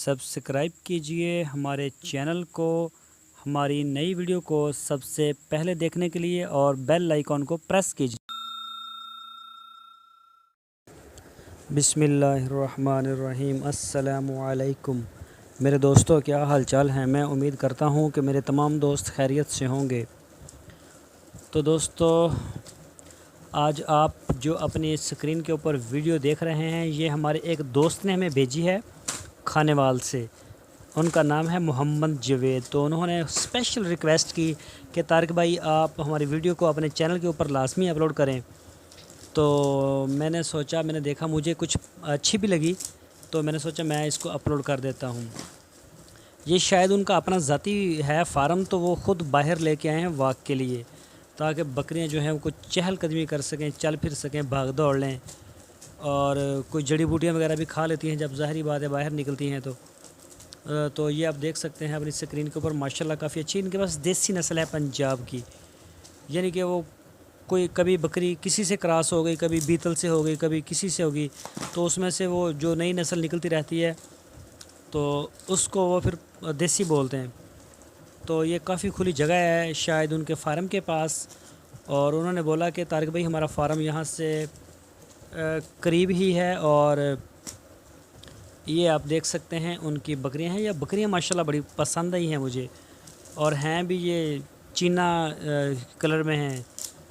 Subscribe कीजिए हमारे channel को, हमारी नई वीडियो को सबसे पहले देखने के लिए और बेल आइकॉन को प्रेस कीजिए। बिस्मिल्लाहिर्रहमानिर्रहीम। अस्सलामु अलैकुम मेरे दोस्तों, क्या हाल चाल हैं। मैं उम्मीद करता हूं कि मेरे तमाम दोस्त खैरियत से होंगे। तो दोस्तों, आज आप जो अपनी स्क्रीन के ऊपर वीडियो देख रहे हैं, ये हमारे एक दोस्त ने हमें भेजी है खानेवाल से। उनका नाम है मोहम्मद जवेद। तो उन्होंने स्पेशल रिक्वेस्ट की कि तारिक भाई, आप हमारी वीडियो को अपने चैनल के ऊपर लाजमी अपलोड करें। तो मैंने सोचा, मैंने देखा, मुझे कुछ अच्छी भी लगी, तो मैंने सोचा मैं इसको अपलोड कर देता हूँ। ये शायद उनका अपना ज़ाती है फार्म, तो वो ख़ुद बाहर लेके आए हैं वॉक के लिए, ताकि बकरियां जो हैं वो कुछ चहलकदमी कर सकें, चल फिर सकें, भाग दौड़ लें, और कोई जड़ी बूटियाँ वगैरह भी खा लेती हैं जब ज़ाहिरी बात है बाहर निकलती हैं। तो ये आप देख सकते हैं अपनी स्क्रीन के ऊपर। माशाल्लाह काफ़ी अच्छी इनके पास देसी नस्ल है पंजाब की, यानी कि वो कोई कभी बकरी किसी से क्रॉस हो गई, कभी बीतल से हो गई, कभी किसी से होगी, तो उसमें से वो जो नई नस्ल निकलती रहती है तो उसको वो फिर देसी बोलते हैं। तो ये काफ़ी खुली जगह है शायद उनके फार्म के पास, और उन्होंने बोला कि तारिक भाई, हमारा फार्म यहाँ से करीब ही है, और ये आप देख सकते हैं उनकी बकरियां हैं। ये बकरियां माशाल्लाह बड़ी पसंद आई हैं मुझे, और हैं भी ये चीना कलर में हैं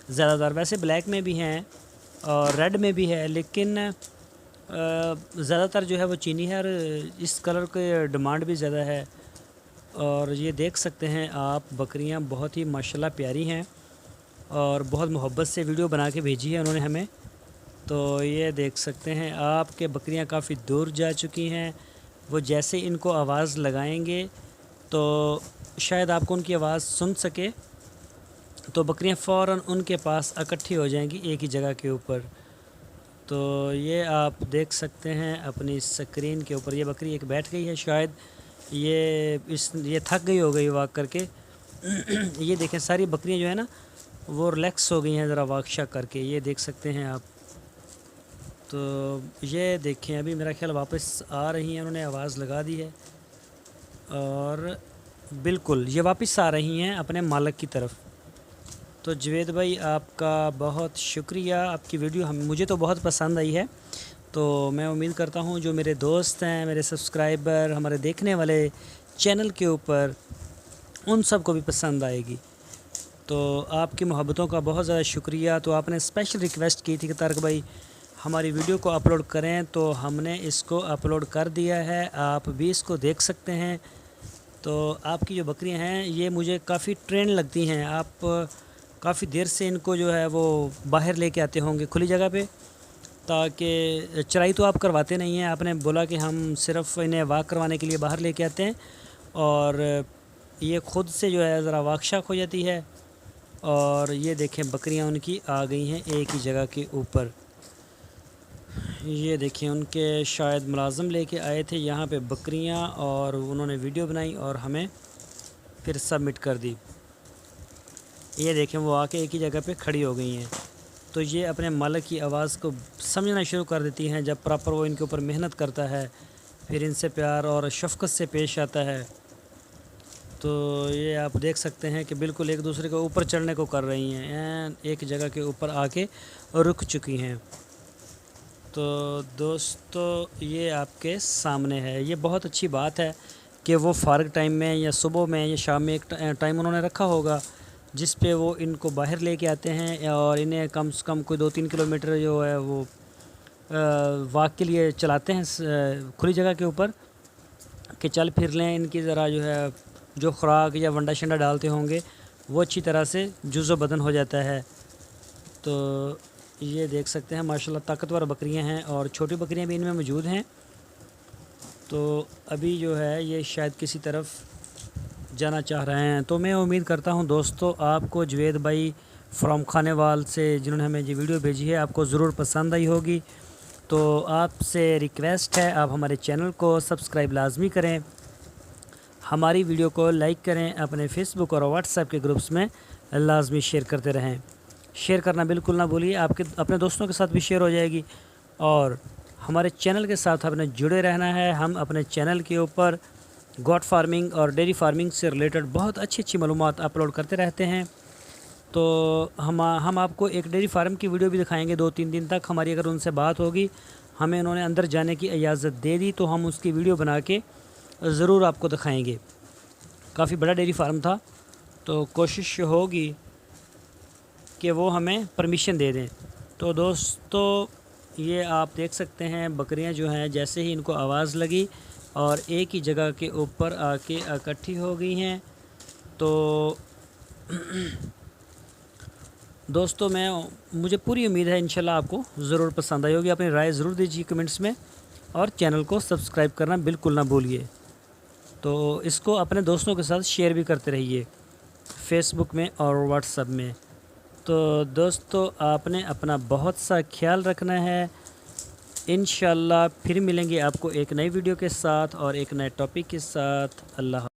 ज़्यादातर। वैसे ब्लैक में भी हैं और रेड में भी है, लेकिन ज़्यादातर जो है वो चीनी है, और इस कलर के डिमांड भी ज़्यादा है। और ये देख सकते हैं आप, बकरियां बहुत ही माशाल्लाह प्यारी हैं, और बहुत मोहब्बत से वीडियो बना के भेजी है उन्होंने हमें। तो ये देख सकते हैं आप कि बकरियां काफ़ी दूर जा चुकी हैं। वो जैसे इनको आवाज़ लगाएंगे तो शायद आपको उनकी आवाज़ सुन सके, तो बकरियां फ़ौरन उनके पास इकट्ठी हो जाएंगी एक ही जगह के ऊपर। तो ये आप देख सकते हैं अपनी स्क्रीन के ऊपर। ये बकरी एक बैठ गई है, शायद ये थक गई हो गई वॉक करके। ये देखें, सारी बकरियां जो है ना वो रिलैक्स हो गई हैं ज़रा वॉक शॉक करके। ये देख सकते हैं आप। तो ये देखें, अभी मेरा ख्याल वापस आ रही हैं, उन्होंने आवाज़ लगा दी है, और बिल्कुल ये वापस आ रही हैं अपने मालिक की तरफ। तो जवेद भाई, आपका बहुत शुक्रिया, आपकी वीडियो मुझे तो बहुत पसंद आई है। तो मैं उम्मीद करता हूँ जो मेरे दोस्त हैं, मेरे सब्सक्राइबर, हमारे देखने वाले चैनल के ऊपर, उन सब को भी पसंद आएगी। तो आपकी मोहब्बतों का बहुत ज़्यादा शुक्रिया। तो आपने स्पेशल रिक्वेस्ट की थी कि तारिक भाई हमारी वीडियो को अपलोड करें, तो हमने इसको अपलोड कर दिया है। आप भी इसको देख सकते हैं। तो आपकी जो बकरियां हैं ये मुझे काफ़ी ट्रेंड लगती हैं। आप काफ़ी देर से इनको जो है वो बाहर लेके आते होंगे खुली जगह पे, ताकि चराई तो आप करवाते नहीं हैं। आपने बोला कि हम सिर्फ़ इन्हें वॉक करवाने के लिए बाहर लेके आते हैं, और ये ख़ुद से जो है ज़रा वॉक शॉक हो जाती है। और ये देखें, बकरियां उनकी आ गई हैं एक ही जगह के ऊपर। ये देखिए, उनके शायद मुलाज़िम लेके आए थे यहाँ पे बकरियाँ, और उन्होंने वीडियो बनाई और हमें फिर सबमिट कर दी। ये देखें, वो आके एक ही जगह पे खड़ी हो गई हैं। तो ये अपने मालिक की आवाज़ को समझना शुरू कर देती हैं जब प्रॉपर वो इनके ऊपर मेहनत करता है, फिर इनसे प्यार और शफ़क़त से पेश आता है। तो ये आप देख सकते हैं कि बिल्कुल एक दूसरे के ऊपर चढ़ने को कर रही हैं, एक जगह के ऊपर आके रुक चुकी हैं। तो दोस्तों, ये आपके सामने है। ये बहुत अच्छी बात है कि वो फ़ारग टाइम में या सुबह में या शाम में एक टाइम उन्होंने रखा होगा जिस पे वो इनको बाहर लेके आते हैं, और इन्हें कम से कम कोई 2-3 किलोमीटर जो है वो वॉक के लिए चलाते हैं खुली जगह के ऊपर, कि चल फिर लें। इनकी ज़रा जो है जो खुराक या वंडा शंडा डालते होंगे वो अच्छी तरह से जुज़ो बदन हो जाता है। तो ये देख सकते हैं माशाल्लाह ताकतवर बकरियां हैं, और छोटी बकरियां भी इनमें मौजूद हैं। तो अभी जो है ये शायद किसी तरफ जाना चाह रहे हैं। तो मैं उम्मीद करता हूं दोस्तों, आपको जवेद भाई फ्रॉम खानेवाल से जिन्होंने हमें ये वीडियो भेजी है, आपको ज़रूर पसंद आई होगी। तो आपसे रिक्वेस्ट है, आप हमारे चैनल को सब्सक्राइब लाजमी करें, हमारी वीडियो को लाइक करें, अपने फेसबुक और व्हाट्सएप के ग्रुप्स में लाजमी शेयर करते रहें। शेयर करना बिल्कुल ना भूलिए, आपके अपने दोस्तों के साथ भी शेयर हो जाएगी। और हमारे चैनल के साथ आपने जुड़े रहना है। हम अपने चैनल के ऊपर गॉट फार्मिंग और डेयरी फार्मिंग से रिलेटेड बहुत अच्छी अच्छी मालूमात अपलोड करते रहते हैं। तो हम आपको एक डेयरी फार्म की वीडियो भी दिखाएंगे 2-3 दिन तक। हमारी अगर उनसे बात होगी, हमें उन्होंने अंदर जाने की इजाज़त दे दी, तो हम उसकी वीडियो बना के ज़रूर आपको दिखाएंगे। काफ़ी बड़ा डेयरी फार्म था, तो कोशिश होगी कि वो हमें परमिशन दे दें। तो दोस्तों ये आप देख सकते हैं, बकरियां जो हैं जैसे ही इनको आवाज़ लगी और एक ही जगह के ऊपर आके इकट्ठी हो गई हैं। तो दोस्तों मुझे पूरी उम्मीद है इंशाल्लाह आपको ज़रूर पसंद आई होगी। अपनी राय ज़रूर दीजिए कमेंट्स में और चैनल को सब्सक्राइब करना बिल्कुल ना भूलिए। तो इसको अपने दोस्तों के साथ शेयर भी करते रहिए फेसबुक में और व्हाट्सएप में। तो दोस्तों आपने अपना बहुत सा ख्याल रखना है। इंशाल्लाह फिर मिलेंगे आपको एक नई वीडियो के साथ और एक नए टॉपिक के साथ। अल्लाह।